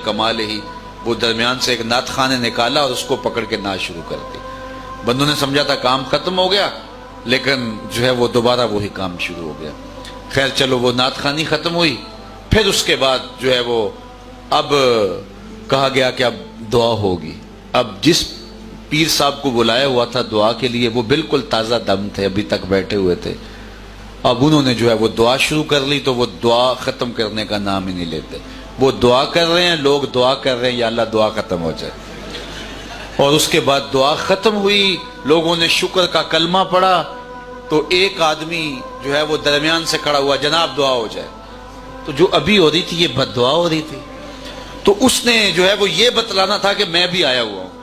کمال ہی، وہ درمیان سے ایک نعت خانے نکالا اور اس کو پکڑ کے نعت شروع کر دی۔ بندوں نے سمجھا تھا کام ختم ہو گیا، لیکن جو ہے وہ دوبارہ وہی کام شروع ہو گیا۔ خیر چلو وہ نعت خوانی ختم ہوئی، پھر اس کے بعد جو ہے وہ اب کہا گیا کہ اب دعا ہوگی۔ اب جس پیر صاحب کو بلایا ہوا تھا دعا کے لیے وہ بالکل تازہ دم تھے، ابھی تک بیٹھے ہوئے تھے۔ اب انہوں نے جو ہے وہ دعا شروع کر لی تو وہ دعا ختم کرنے کا نام ہی نہیں لیتے۔ وہ دعا کر رہے ہیں، لوگ دعا کر رہے ہیں یا اللہ دعا ختم ہو جائے۔ اور اس کے بعد دعا ختم ہوئی، لوگوں نے شکر کا کلمہ پڑھا تو ایک آدمی جو ہے وہ درمیان سے کھڑا ہوا، جناب دعا ہو جائے۔ تو جو ابھی ہو رہی تھی یہ بد دعا ہو رہی تھی، تو اس نے جو ہے وہ یہ بتلانا تھا کہ میں بھی آیا ہوا ہوں،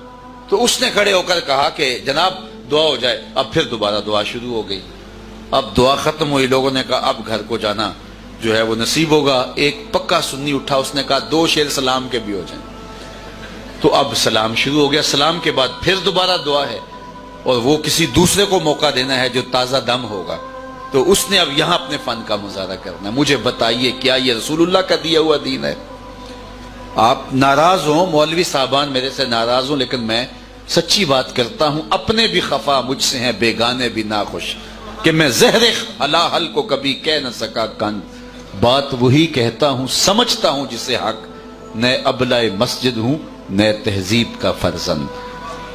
تو اس نے کھڑے ہو کر کہا کہ جناب دعا ہو جائے۔ اب پھر دوبارہ دعا شروع ہو گئی۔ اب دعا ختم ہوئی، لوگوں نے کہا اب گھر کو جانا جو ہے وہ نصیب ہوگا۔ ایک پکا سنی اٹھا، اس نے کہا 2 شعر سلام کے بھی ہو جائیں۔ تو اب سلام شروع ہو گیا، سلام کے بعد پھر دوبارہ دعا ہے، اور وہ کسی دوسرے کو موقع دینا ہے جو تازہ دم ہوگا۔ تو اس نے اب یہاں اپنے فن کا مظاہرہ کرنا ہے۔ مجھے بتائیے کیا یہ رسول اللہ کا دیا ہوا دین ہے؟ آپ ناراض ہوں، مولوی صاحبان میرے سے ناراض ہوں، لیکن میں سچی بات کرتا ہوں، اپنے بھی خفا مجھ سے ہیں، بیگانے بھی ناخوش، کہ میں زہر حلاحل کو کبھی کہہ نہ سکا کند، بات وہی کہتا ہوں سمجھتا ہوں جسے حق، نئے ابلہ مسجد ہوں نئے تہذیب کا فرزند۔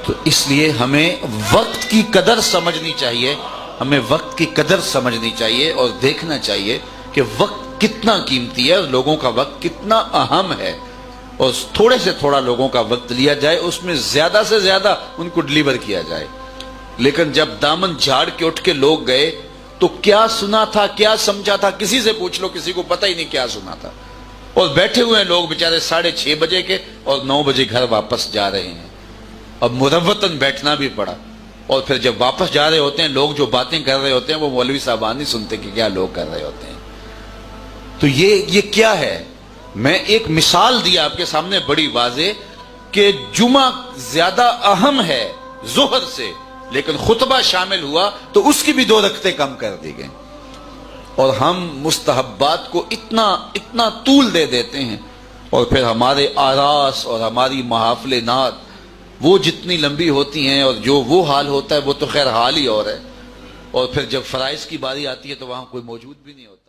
تو اس لیے ہمیں وقت کی قدر سمجھنی چاہیے، ہمیں وقت کی قدر سمجھنی چاہیے اور دیکھنا چاہیے کہ وقت کتنا قیمتی ہے اور لوگوں کا وقت کتنا اہم ہے، اور تھوڑے سے تھوڑا لوگوں کا وقت لیا جائے، اس میں زیادہ سے زیادہ ان کو ڈلیور کیا جائے۔ لیکن جب دامن جھاڑ کے اٹھ کے لوگ گئے تو کیا سنا تھا، کیا سمجھا تھا، کسی سے پوچھ لو، کسی کو پتہ ہی نہیں کیا سنا تھا۔ اور بیٹھے ہوئے ہیں لوگ بیچارے 6:30 بجے کے اور 9 بجے گھر واپس جا رہے ہیں۔ اب مروتاً بیٹھنا بھی پڑا، اور پھر جب واپس جا رہے ہوتے ہیں لوگ جو باتیں کر رہے ہوتے ہیں وہ مولوی صاحبان نہیں سنتے کہ کیا لوگ کر رہے ہوتے ہیں۔ تو یہ کیا ہے؟ میں ایک مثال دی آپ کے سامنے بڑی واضح کہ جمعہ زیادہ اہم ہے ظہر سے، لیکن خطبہ شامل ہوا تو اس کی بھی 2 رکعتیں کم کر دی گئیں، اور ہم مستحبات کو اتنا طول دے دیتے ہیں، اور پھر ہمارے آراس اور ہماری محافل نعت وہ جتنی لمبی ہوتی ہیں اور جو وہ حال ہوتا ہے وہ تو خیر حال ہی اور ہے، اور پھر جب فرائض کی باری آتی ہے تو وہاں کوئی موجود بھی نہیں ہوتا۔